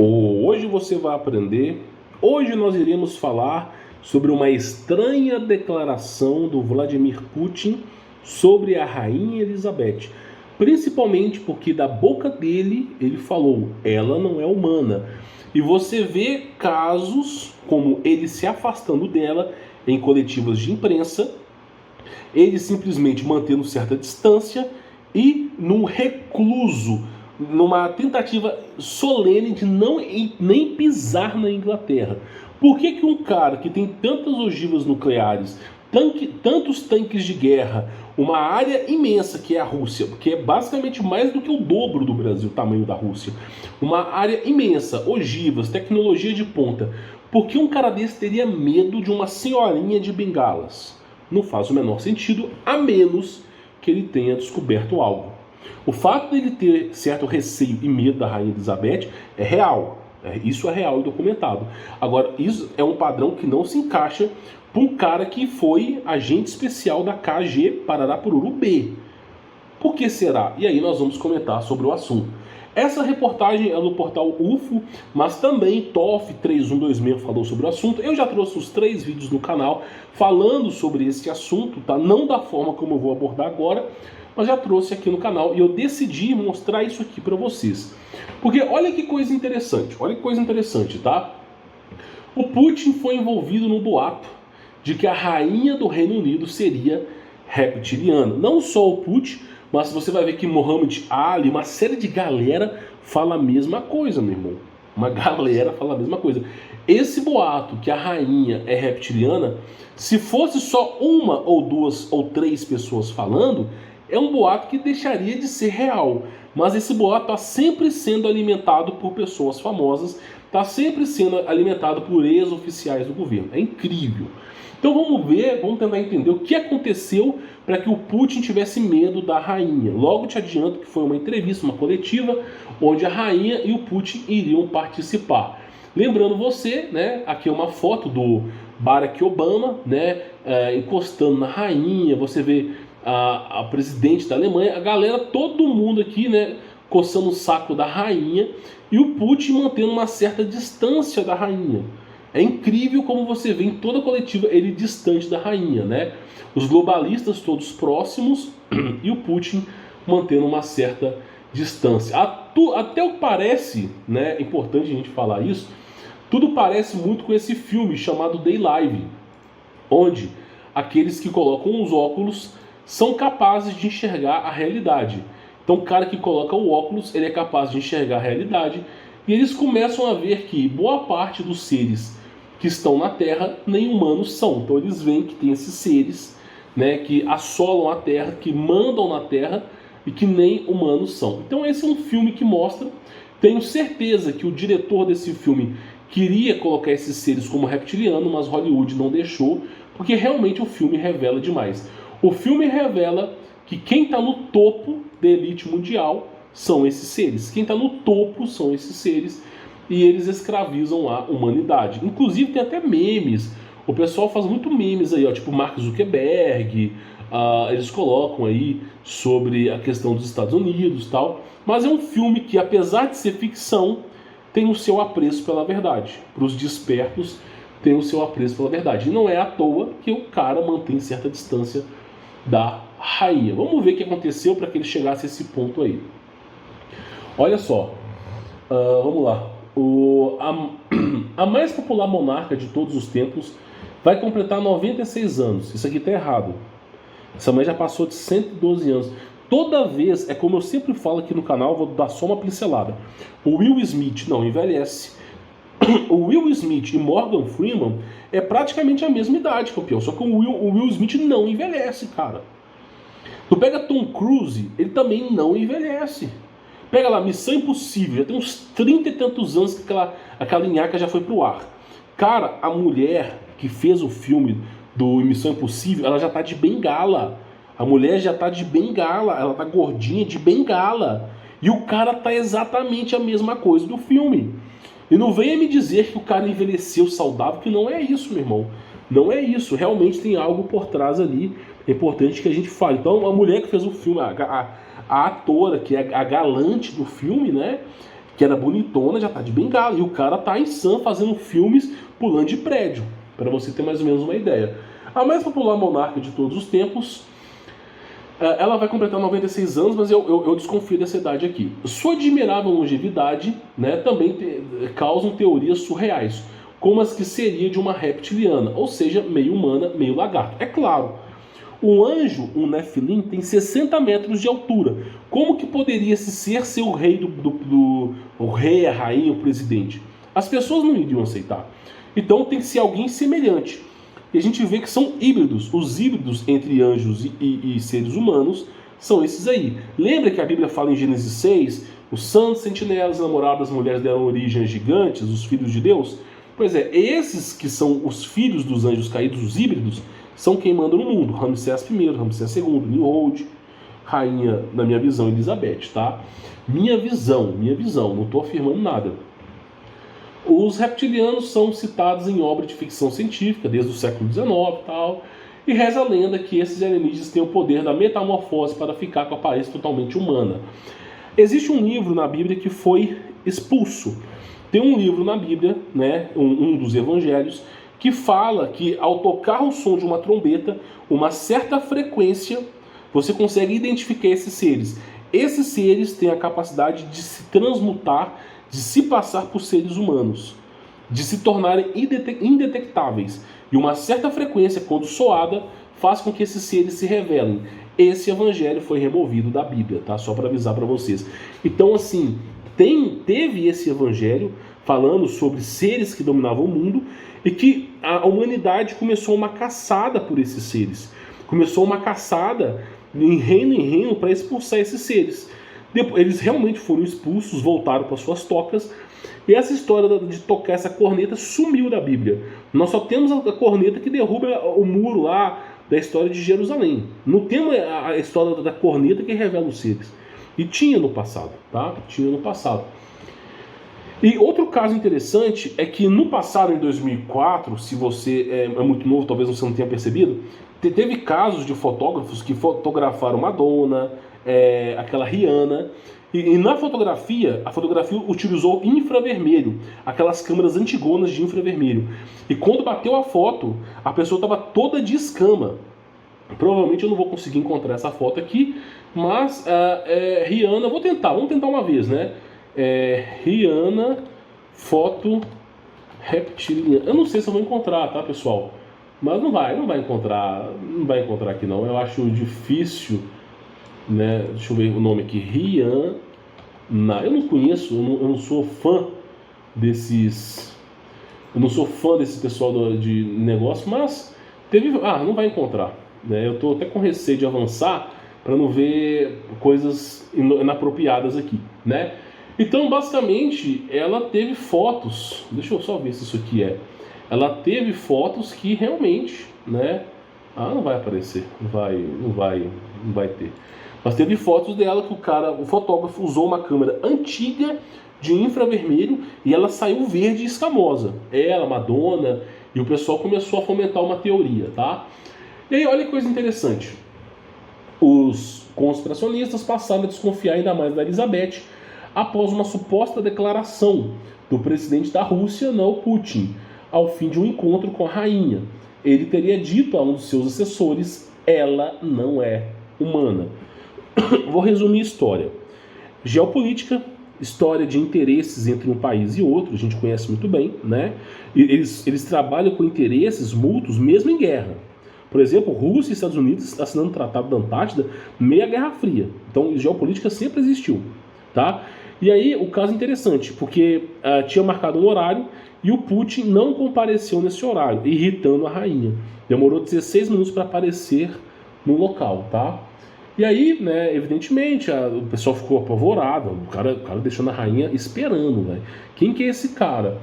Hoje você vai aprender. Hoje nós iremos falar sobre uma estranha declaração do Vladimir Putin sobre a Rainha Elizabeth. Principalmente porque da boca dele ele falou, ela não é humana. E você vê casos como ele se afastando dela em coletivas de imprensa, ele simplesmente mantendo certa distância e num recluso, numa tentativa solene de não nem pisar na Inglaterra. Por que um cara que tem tantas ogivas nucleares, tantos tanques de guerra, uma área imensa que é a Rússia, que é basicamente mais do que o dobro do Brasil, o tamanho da Rússia, uma área imensa, ogivas, tecnologia de ponta, por que um cara desse teria medo de uma senhorinha de bengalas? Não faz o menor sentido, a menos que ele tenha descoberto algo. O fato dele ter certo receio e medo da Rainha Elizabeth é real. Isso é real e documentado. Agora, isso é um padrão que não se encaixa para um cara que foi agente especial da KG Pararapururu B. Por que será? E aí nós vamos comentar sobre o assunto. Essa reportagem é do portal UFO, mas também TOF 3126 falou sobre o assunto. Eu já trouxe os 3 vídeos no canal falando sobre esse assunto, tá? Não da forma como eu vou abordar agora, mas já trouxe aqui no canal e eu decidi mostrar isso aqui para vocês. Porque olha que coisa interessante, tá? O Putin foi envolvido no boato de que a rainha do Reino Unido seria reptiliana. Não só o Putin, mas você vai ver que Mohammed Ali, uma série de galera fala a mesma coisa, meu irmão. Uma galera fala a mesma coisa. Esse boato que a rainha é reptiliana, se fosse só uma ou 2 ou 3 pessoas falando, é um boato que deixaria de ser real. Mas esse boato está sempre sendo alimentado por pessoas famosas, está sempre sendo alimentado por ex-oficiais do governo. É incrível. Então vamos tentar entender o que aconteceu para que o Putin tivesse medo da rainha. Logo te adianto que foi uma entrevista, uma coletiva, onde a rainha e o Putin iriam participar. Lembrando você, né, aqui é uma foto do Barack Obama, né, encostando na rainha, você vê a presidente da Alemanha, a galera, todo mundo aqui, né, coçando o saco da rainha, e o Putin mantendo uma certa distância da rainha. É incrível como você vê em toda a coletiva ele distante da rainha, né? Os globalistas todos próximos e o Putin mantendo uma certa distância. Até o que parece, né, é importante a gente falar isso, tudo parece muito com esse filme chamado Day Live, onde aqueles que colocam os óculos são capazes de enxergar a realidade. Então o cara que coloca o óculos, ele é capaz de enxergar a realidade, e eles começam a ver que boa parte dos seres que estão na Terra nem humanos são. Então eles veem que tem esses seres, né, que assolam a Terra, que mandam na Terra e que nem humanos são. Então esse é um filme que mostra, tenho certeza que o diretor desse filme queria colocar esses seres como reptiliano, mas Hollywood não deixou, porque realmente o filme revela demais. O filme revela que quem está no topo da elite mundial são esses seres. Quem está no topo são esses seres e eles escravizam a humanidade. Inclusive tem até memes. O pessoal faz muito memes aí, ó, tipo Mark Zuckerberg. Eles colocam aí sobre a questão dos Estados Unidos e tal. Mas é um filme que, apesar de ser ficção, tem o seu apreço pela verdade. Para os despertos, tem o seu apreço pela verdade. E não é à toa que o cara mantém certa distância da rainha. Vamos ver o que aconteceu para que ele chegasse a esse ponto aí. Olha só, vamos lá. A mais popular monarca de todos os tempos vai completar 96 anos. Isso aqui está errado. Essa mãe já passou de 112 anos. Toda vez, é como eu sempre falo aqui no canal, vou dar só uma pincelada. O Will Smith não envelhece. O Will Smith e Morgan Freeman é praticamente a mesma idade, campeão. Só que o Will Smith não envelhece, cara. Tu pega Tom Cruise, ele também não envelhece. Pega lá, Missão Impossível, já tem uns 30 e tantos anos que aquela linhaca já foi pro ar. Cara, a mulher que fez o filme do Missão Impossível, ela já tá de bengala. A mulher já tá de bengala, ela tá gordinha de bengala. E o cara tá exatamente a mesma coisa do filme. E não venha me dizer que o cara envelheceu saudável, que não é isso, meu irmão. Não é isso, realmente tem algo por trás ali. É importante que a gente fale. Então, a mulher que fez o filme, a atora, que é a galante do filme, né? que era bonitona, já tá de bengala, e o cara tá em Sam fazendo filmes pulando de prédio, para você ter mais ou menos uma ideia. A mais popular monarca de todos os tempos, ela vai completar 96 anos, mas eu desconfio dessa idade aqui. Sua admirável longevidade, né, também causam teorias surreais, como as que seria de uma reptiliana, ou seja, meio humana, meio lagarto. É claro, o anjo, o Nefilim, tem 60 metros de altura. Como que poderia ser o rei o rei, a rainha, o presidente? As pessoas não iriam aceitar. Então tem que ser alguém semelhante. E a gente vê que são híbridos. Os híbridos entre anjos e seres humanos são esses aí. Lembra que a Bíblia fala em Gênesis 6, os santos sentinelas namorados das mulheres deram origem a gigantes, os filhos de Deus? Pois é, esses que são os filhos dos anjos caídos, os híbridos, são quem manda no mundo. Ramsés I, Ramsés II, Nimrod, rainha, na minha visão, Elizabeth, tá? Minha visão, não estou afirmando nada. Os reptilianos são citados em obras de ficção científica desde o século XIX e tal, e reza a lenda que esses alienígenas têm o poder da metamorfose para ficar com a aparência totalmente humana. Existe um livro na Bíblia que foi expulso. Tem um livro na Bíblia, né, um dos evangelhos, que fala que ao tocar o som de uma trombeta, uma certa frequência, você consegue identificar esses seres. Esses seres têm a capacidade de se transmutar, de se passar por seres humanos, de se tornarem indetectáveis. E uma certa frequência, quando soada, faz com que esses seres se revelem. Esse evangelho foi removido da Bíblia, tá? Só para avisar para vocês. Então, assim, teve esse evangelho falando sobre seres que dominavam o mundo e que a humanidade começou uma caçada por esses seres. Começou uma caçada em reino para expulsar esses seres. Eles realmente foram expulsos, voltaram para suas tocas, e essa história de tocar essa corneta sumiu da Bíblia. Nós só temos a corneta que derruba o muro lá da história de Jerusalém. Não temos a história da corneta que revela os seres. E tinha no passado, tá? Tinha no passado. E outro caso interessante é que no passado, em 2004, se você é muito novo, talvez você não tenha percebido, teve casos de fotógrafos que fotografaram Madonna, aquela Rihanna, e na fotografia, a fotografia utilizou infravermelho, aquelas câmeras antigonas de infravermelho. E quando bateu a foto, a pessoa estava toda de escama. Provavelmente eu não vou conseguir encontrar essa foto aqui, mas Rihanna, vamos tentar uma vez, né? Rihanna, foto reptiliana. Eu não sei se eu vou encontrar, tá, pessoal? Mas não vai encontrar aqui não. Eu acho difícil, né? Deixa eu ver o nome aqui, Rihanna. Eu não conheço, eu não sou fã desses. Eu não sou fã desse pessoal de negócio, mas não vai encontrar, né? Eu tô até com receio de avançar para não ver coisas inapropriadas aqui, né? Então, basicamente, ela teve fotos. Deixa eu só ver se isso aqui é. Ela teve fotos que realmente, né? Não vai aparecer, não vai ter. Mas teve fotos dela que o fotógrafo usou uma câmera antiga de infravermelho e ela saiu verde e escamosa. Ela, Madonna, e o pessoal começou a fomentar uma teoria, tá? E aí, olha que coisa interessante. Os conspiracionistas passaram a desconfiar ainda mais da Elizabeth após uma suposta declaração do presidente da Rússia, o Putin, ao fim de um encontro com a rainha. Ele teria dito a um dos seus assessores: ela não é humana. Vou resumir a história. Geopolítica, história de interesses entre um país e outro, a gente conhece muito bem, né? Eles trabalham com interesses mútuos mesmo em guerra. Por exemplo, Rússia e Estados Unidos assinando o Tratado da Antártida meia Guerra Fria. Então, geopolítica sempre existiu, tá? E aí, o caso é interessante, porque tinha marcado um horário e o Putin não compareceu nesse horário, irritando a rainha. Demorou 16 minutos para aparecer no local, tá? E aí, né, evidentemente, o pessoal ficou apavorado, o cara deixando a rainha esperando, né? Quem que é esse cara?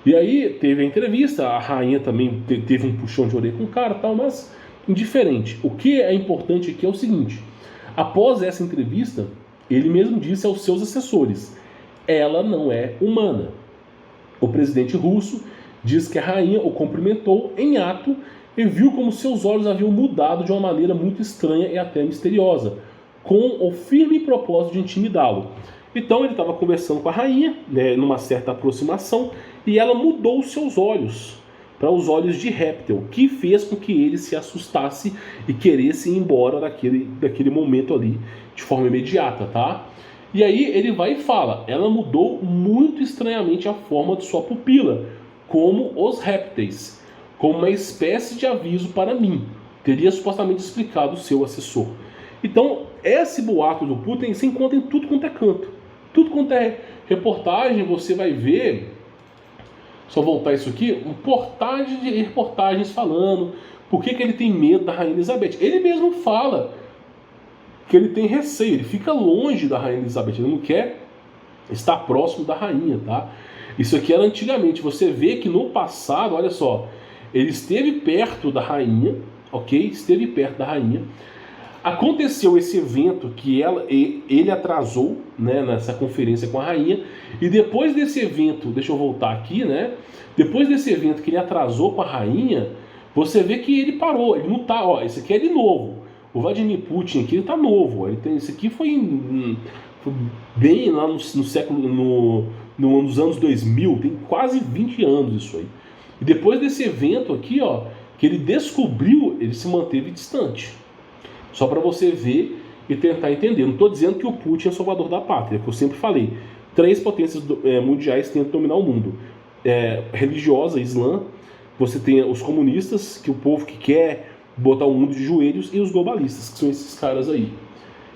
E aí, teve a entrevista, a rainha também teve um puxão de orelha com o cara e tal, mas indiferente. O que é importante aqui é o seguinte: após essa entrevista, ele mesmo disse aos seus assessores: ela não é humana. O presidente russo diz que a rainha o cumprimentou em ato e viu como seus olhos haviam mudado de uma maneira muito estranha e até misteriosa, com o firme propósito de intimidá-lo. Então ele estava conversando com a rainha, né, numa certa aproximação, e ela mudou os seus olhos para os olhos de réptil, que fez com que ele se assustasse e queresse ir embora daquele momento ali, de forma imediata, tá? E aí ele vai e fala, ela mudou muito estranhamente a forma de sua pupila, como os répteis, como uma espécie de aviso para mim, teria supostamente explicado o seu assessor. Então, esse boato do Putin se encontra em tudo quanto é canto. Tudo quanto é reportagem, você vai ver, só voltar isso aqui, reportagens falando por que ele tem medo da Rainha Elizabeth. Ele mesmo fala que ele tem receio, ele fica longe da Rainha Elizabeth, ele não quer estar próximo da rainha, tá? Isso aqui era antigamente, você vê que no passado, olha só, ele esteve perto da rainha, ok? Esteve perto da rainha. Aconteceu esse evento que ele atrasou, né, nessa conferência com a rainha, e depois desse evento, deixa eu voltar aqui, né? Depois desse evento que ele atrasou com a rainha, você vê que ele parou, ele não tá, ó, esse aqui é de novo. O Vladimir Putin aqui, ele tá novo, ele tem, esse aqui foi bem lá no século, nos anos 2000, tem quase 20 anos isso aí. E depois desse evento aqui, ó, que ele descobriu, ele se manteve distante. Só para você ver e tentar entender. Não estou dizendo que o Putin é o salvador da pátria, que eu sempre falei. 3 potências mundiais tentam dominar o mundo. Religiosa, Islã, você tem os comunistas, que é o povo que quer botar o mundo de joelhos, e os globalistas, que são esses caras aí.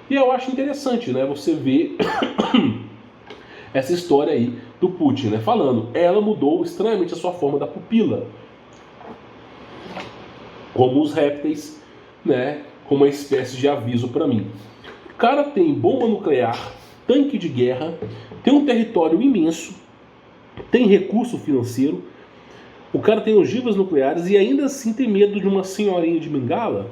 E eu acho interessante, né, você ver essa história aí do Putin, né, falando, ela mudou estranhamente a sua forma da pupila. Como os répteis, né, como uma espécie de aviso para mim. O cara tem bomba nuclear, tanque de guerra, tem um território imenso, tem recurso financeiro, o cara tem ogivas nucleares e ainda assim tem medo de uma senhorinha de bengala?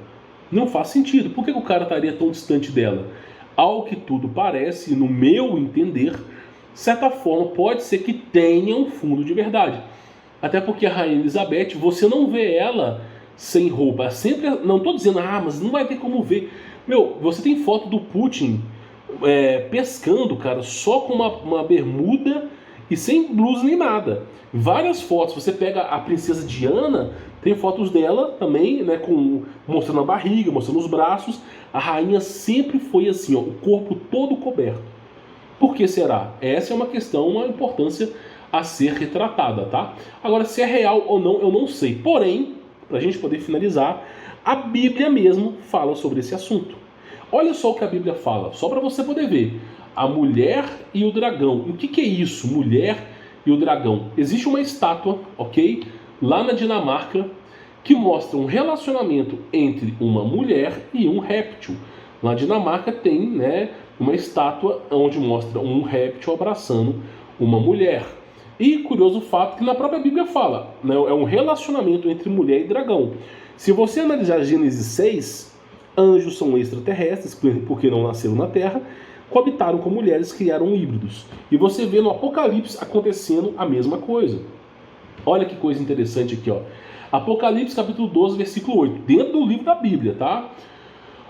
Não faz sentido. Por que o cara estaria tão distante dela? Ao que tudo parece, no meu entender, de certa forma pode ser que tenha um fundo de verdade. Até porque a Rainha Elizabeth, você não vê ela sem roupa. Sempre, não estou dizendo, mas não vai ter como ver. Meu, você tem foto do Putin pescando, cara, só com uma bermuda e sem blusa nem nada. Várias fotos. Você pega a princesa Diana, tem fotos dela também, né, mostrando a barriga, mostrando os braços. A rainha sempre foi assim, ó, o corpo todo coberto. Por que será? Essa é uma questão, uma importância a ser retratada, tá? Agora, se é real ou não, eu não sei. Porém, para a gente poder finalizar, a Bíblia mesmo fala sobre esse assunto. Olha só o que a Bíblia fala, só para você poder ver. A mulher e o dragão. E o que é isso, mulher e o dragão? Existe uma estátua, ok? Lá na Dinamarca, que mostra um relacionamento entre uma mulher e um réptil. Na Dinamarca tem, né, uma estátua onde mostra um réptil abraçando uma mulher. E curioso fato que na própria Bíblia fala, né, é um relacionamento entre mulher e dragão. Se você analisar Gênesis 6, anjos são extraterrestres, porque não nasceram na Terra, coabitaram com mulheres, criaram híbridos. E você vê no Apocalipse acontecendo a mesma coisa. Olha que coisa interessante aqui, ó. Apocalipse capítulo 12, versículo 8, dentro do livro da Bíblia, tá?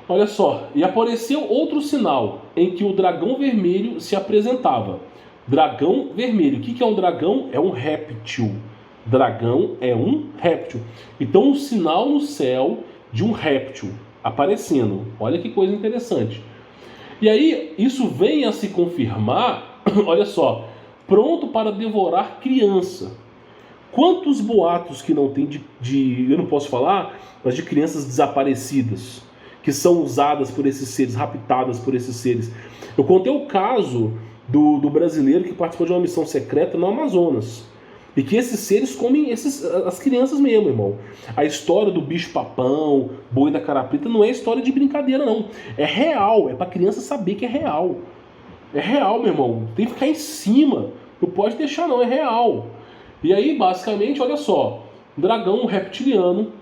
Olha só, e apareceu outro sinal, em que o dragão vermelho se apresentava. Dragão vermelho, o que é um dragão? É um réptil. Dragão é um réptil. Então um sinal no céu de um réptil aparecendo. Olha que coisa interessante. E aí isso vem a se confirmar, olha só, pronto para devorar criança. Quantos boatos que não tem eu não posso falar, mas de crianças desaparecidas, que são usadas por esses seres, raptadas por esses seres. Eu contei o caso do brasileiro que participou de uma missão secreta no Amazonas. E que esses seres comem as crianças mesmo, irmão. A história do bicho-papão, boi da cara preta, não é história de brincadeira, não. É real, é pra criança saber que é real. É real, meu irmão. Tem que ficar em cima. Não pode deixar, não. É real. E aí, basicamente, olha só. Dragão reptiliano,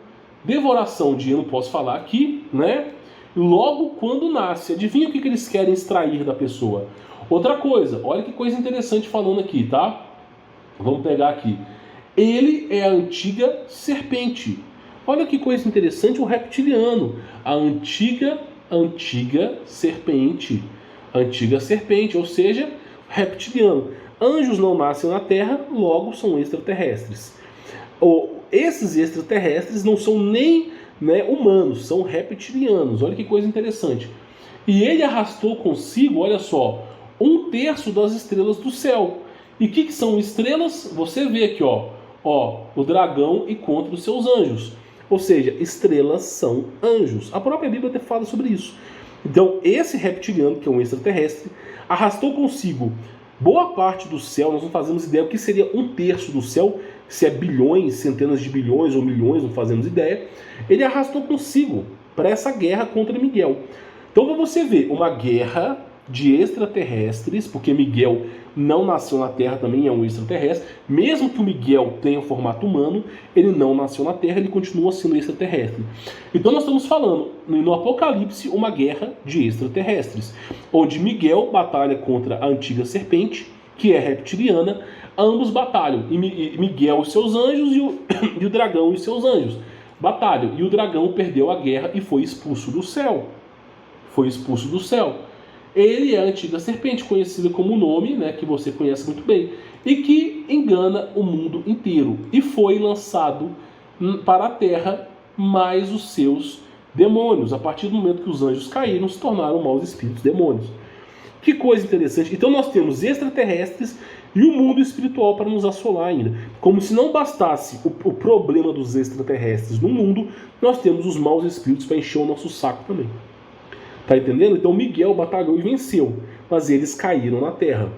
devoração de, eu não posso falar aqui, né? Logo quando nasce. Adivinha o que eles querem extrair da pessoa? Outra coisa, olha que coisa interessante falando aqui, tá? Vamos pegar aqui. Ele é a antiga serpente. Olha que coisa interessante, o reptiliano. A antiga serpente. Antiga serpente, ou seja, reptiliano. Anjos não nascem na Terra, logo são extraterrestres. Esses extraterrestres não são nem, né, humanos, são reptilianos. Olha que coisa interessante. E ele arrastou consigo, olha só, 1/3 das estrelas do céu. E o que são estrelas? Você vê aqui, ó, o dragão e contra os seus anjos. Ou seja, estrelas são anjos. A própria Bíblia até fala sobre isso. Então, esse reptiliano, que é um extraterrestre, arrastou consigo boa parte do céu. Nós não fazemos ideia do que seria 1/3 do céu, se é bilhões, centenas de bilhões ou milhões, não fazemos ideia. Ele arrastou consigo para essa guerra contra Miguel. Então, para você ver, uma guerra de extraterrestres, porque Miguel não nasceu na Terra, também é um extraterrestre. Mesmo que o Miguel tenha o formato humano, ele não nasceu na Terra, ele continua sendo extraterrestre. Então nós estamos falando, no Apocalipse, uma guerra de extraterrestres, onde Miguel batalha contra a antiga serpente, que é reptiliana. Ambos batalham, e Miguel e seus anjos e o dragão e seus anjos batalham. E o dragão perdeu a guerra e foi expulso do céu. Foi expulso do céu. Ele é a antiga serpente, conhecida como o nome, né, que você conhece muito bem, e que engana o mundo inteiro. E foi lançado para a terra mais os seus demônios. A partir do momento que os anjos caíram, se tornaram maus espíritos, demônios. Que coisa interessante. Então nós temos extraterrestres e o mundo espiritual para nos assolar ainda. Como se não bastasse o problema dos extraterrestres no mundo, nós temos os maus espíritos para encher o nosso saco também. Tá entendendo? Então Miguel batalhou e venceu, mas eles caíram na terra.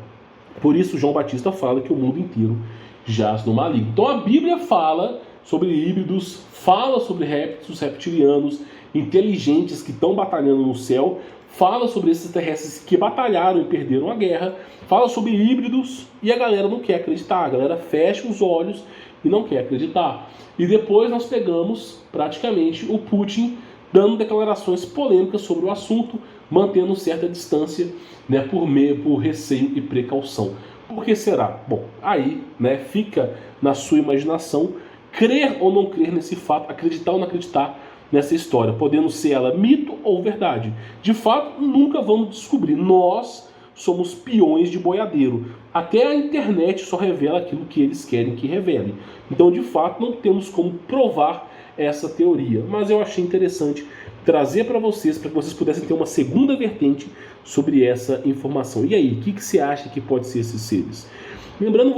Por isso João Batista fala que o mundo inteiro jaz no maligno. Então a Bíblia fala sobre híbridos, fala sobre répteis, reptilianos, inteligentes que estão batalhando no céu, fala sobre esses terrestres que batalharam e perderam a guerra, fala sobre híbridos e a galera não quer acreditar. A galera fecha os olhos e não quer acreditar. E depois nós pegamos praticamente o Putin dando declarações polêmicas sobre o assunto, mantendo certa distância, né, por receio e precaução. Por que será? Bom, aí, né, fica na sua imaginação crer ou não crer nesse fato, acreditar ou não acreditar nessa história, podendo ser ela mito ou verdade. De fato, nunca vamos descobrir. Nós somos peões de boiadeiro. Até a internet só revela aquilo que eles querem que revele. Então, de fato, não temos como provar essa teoria, mas eu achei interessante trazer para que vocês pudessem ter uma segunda vertente sobre essa informação. E aí, o que você acha que pode ser esses seres? Lembrando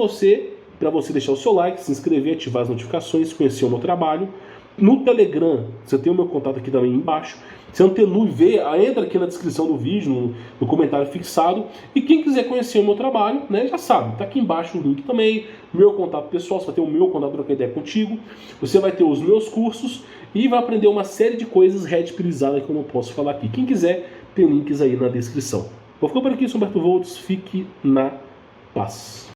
para você deixar o seu like, se inscrever, ativar as notificações, conhecer o meu trabalho. No Telegram, você tem o meu contato aqui também embaixo. Se não tem nu, entra aqui na descrição do vídeo, no comentário fixado. E quem quiser conhecer o meu trabalho, né, já sabe, tá aqui embaixo o link também, meu contato pessoal, você vai ter o meu contato para trocar ideia contigo. Você vai ter os meus cursos e vai aprender uma série de coisas redpilizadas que eu não posso falar aqui. Quem quiser, tem links aí na descrição. Vou ficar por aqui, sou Humberto Volts, fique na paz.